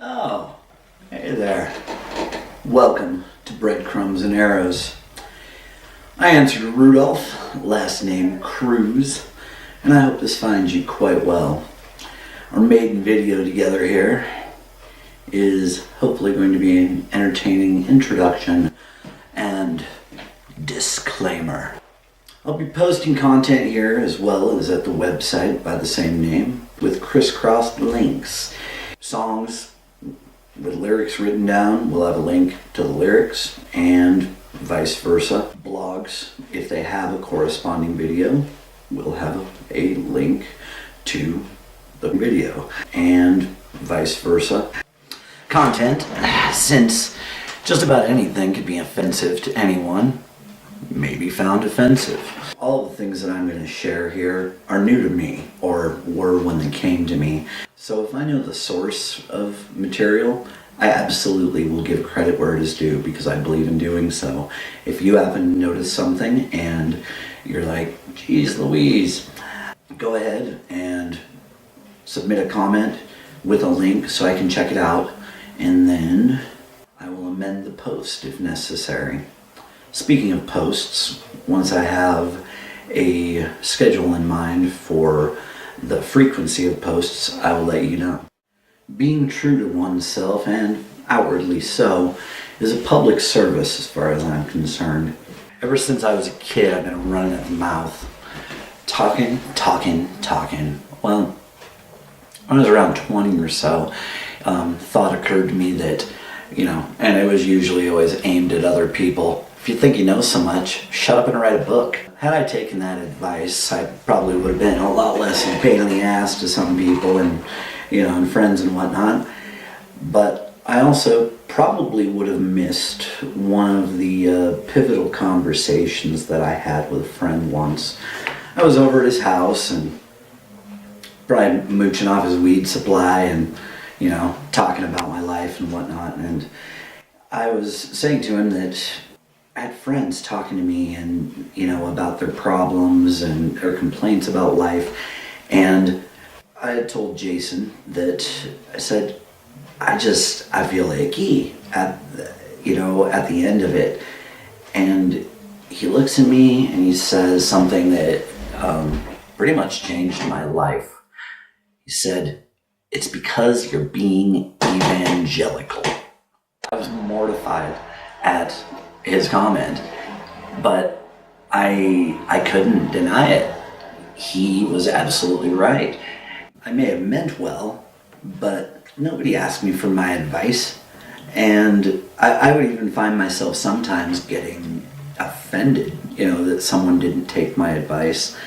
Oh, hey there. Welcome to Breadcrumbs and Arrows. I answer to Rudolph, last name Cruz, and I hope this finds you quite well. Our maiden video together here is hopefully going to be an entertaining introduction and disclaimer. I'll be posting content here as well as at the website by the same name with crisscrossed links. Songs with lyrics written down will have a link to the lyrics and vice versa. Blogs, if they have a corresponding video, will have a link to the video and vice versa. Content, since just about anything could be offensive to anyone, may be found offensive. All the things that I'm going to share here are new to me, or were when they came to me. So if I know the source of material, I absolutely will give credit where it is due, because I believe in doing so. If you happen to notice something and you're like, geez Louise, go ahead and submit a comment with a link so I can check it out, and then I will amend the post if necessary. Speaking of posts, once I have a schedule in mind for the frequency of posts, I will let you know. Being true to oneself, and outwardly so, is a public service as far as I'm concerned. Ever since I was a kid, I've been running at the mouth. Talking. Well, when I was around 20 or so, thought occurred to me that, and it was usually always aimed at other people. If you think you know so much, shut up and write a book. Had I taken that advice, I probably would have been a lot less of a pain in the ass to some people and friends and whatnot. But I also probably would have missed one of the pivotal conversations that I had with a friend once. I was over at his house and probably mooching off his weed supply and, talking about my life and whatnot. And I was saying to him that I had friends talking to me and, about their problems and their complaints about life. And I had told Jason that I said, I feel icky at the end of it. And he looks at me and he says something that pretty much changed my life. He said, "It's because you're being evangelical." I was mortified at his comment, but I couldn't deny it. He was absolutely right. I may have meant well, but nobody asked me for my advice, and I would even find myself sometimes getting offended, that someone didn't take my advice.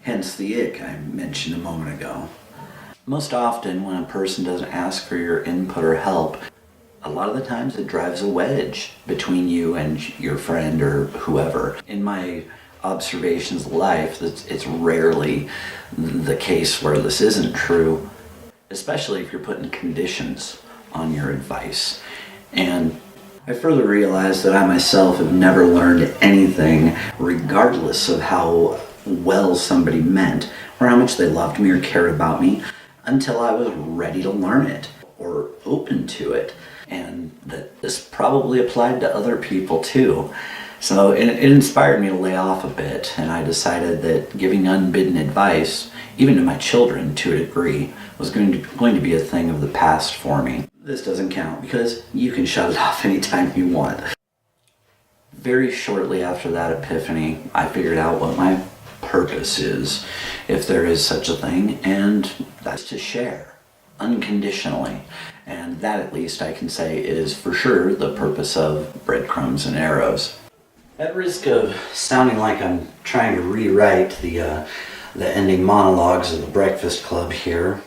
Hence the ick I mentioned a moment ago. Most often when a person doesn't ask for your input or help, a lot of the times it drives a wedge between you and your friend or whoever. In my observations of life, it's rarely the case where this isn't true, especially if you're putting conditions on your advice. And I further realized that I myself have never learned anything, regardless of how well somebody meant or how much they loved me or cared about me, until I was ready to learn it or open to it. And that this probably applied to other people too. So it inspired me to lay off a bit, and I decided that giving unbidden advice, even to my children to a degree, was going to be a thing of the past for me. This doesn't count because you can shut it off anytime you want. Very shortly after that epiphany, I figured out what my purpose is, if there is such a thing, and that's to share unconditionally. And that, at least I can say, is for sure the purpose of Breadcrumbs and Arrows. At risk of sounding like I'm trying to rewrite the ending monologues of the Breakfast Club here,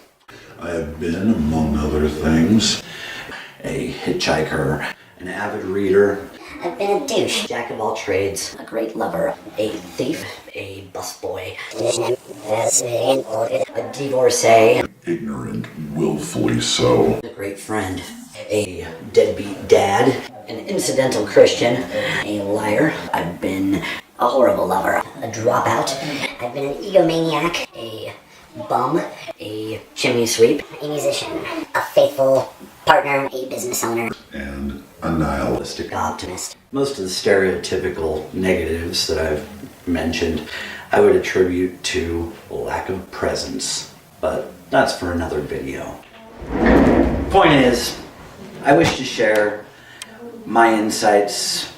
I have been, among other things, a hitchhiker, an avid reader, I've been a douche, jack of all trades, a great lover, a thief, a busboy, a divorcee, ignorant, willfully so, a great friend, a deadbeat dad, an incidental Christian, a liar. I've been a horrible lover, a dropout. I've been an egomaniac, a bum, a chimney sweep, a musician, a faithful partner, a business owner, and a nihilistic. optimist. Most of the stereotypical negatives that I've mentioned, I would attribute to lack of presence, but that's for another video. Point is, I wish to share my insights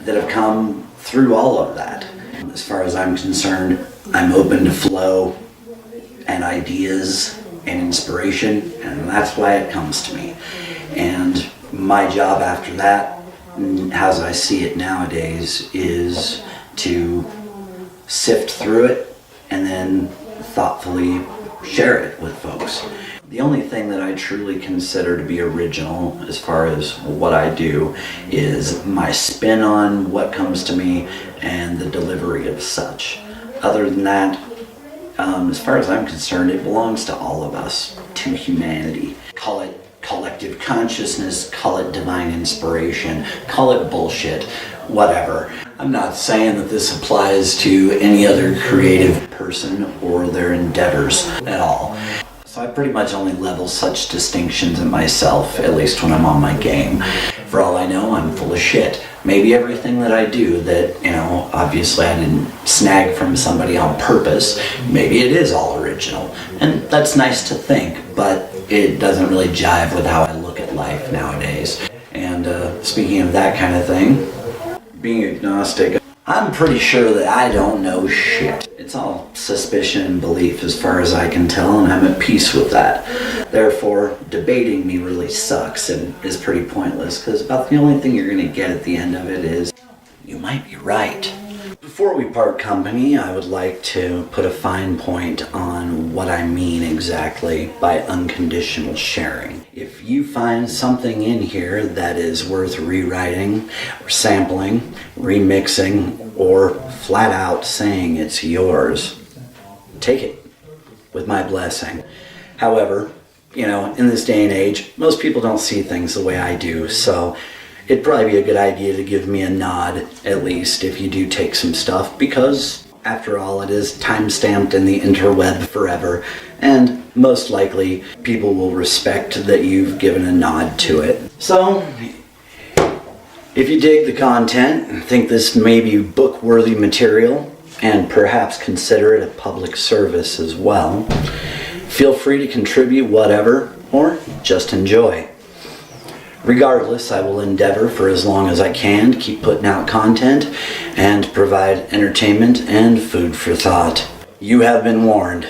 that have come through all of that. As far as I'm concerned, I'm open to flow and ideas and inspiration, and that's why it comes to me. And my job after that, as I see it nowadays, is to sift through it and then thoughtfully share it with folks. The only thing that I truly consider to be original as far as what I do is my spin on what comes to me and the delivery of such. Other than that, as far as I'm concerned, it belongs to all of us, to humanity. Call it collective consciousness, call it divine inspiration, call it bullshit, whatever. I'm not saying that this applies to any other creative person or their endeavors at all. So I pretty much only level such distinctions in myself, at least when I'm on my game. For all I know, I'm full of shit. Maybe everything that I do that, obviously I didn't snag from somebody on purpose, maybe it is all original. And that's nice to think, but it doesn't really jive with how I look at life nowadays. And speaking of that kind of thing, being agnostic, I'm pretty sure that I don't know shit. It's all suspicion and belief as far as I can tell, and I'm at peace with that. Therefore, debating me really sucks and is pretty pointless, because about the only thing you're going to get at the end of it is, you might be right. Before we part company, I would like to put a fine point on what I mean exactly by unconditional sharing. If you find something in here that is worth rewriting, or sampling, remixing, or flat out saying it's yours, take it with my blessing. However, in this day and age, most people don't see things the way I do, so it'd probably be a good idea to give me a nod, at least, if you do take some stuff, because, after all, it is time-stamped in the interweb forever, and most likely, people will respect that you've given a nod to it. So, if you dig the content and think this may be book-worthy material, and perhaps consider it a public service as well, feel free to contribute whatever, or just enjoy. Regardless, I will endeavor for as long as I can to keep putting out content and provide entertainment and food for thought. You have been warned.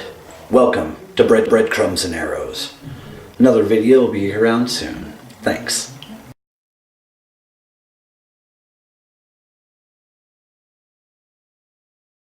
Welcome to Breadcrumbs and Arrows. Another video will be around soon. Thanks.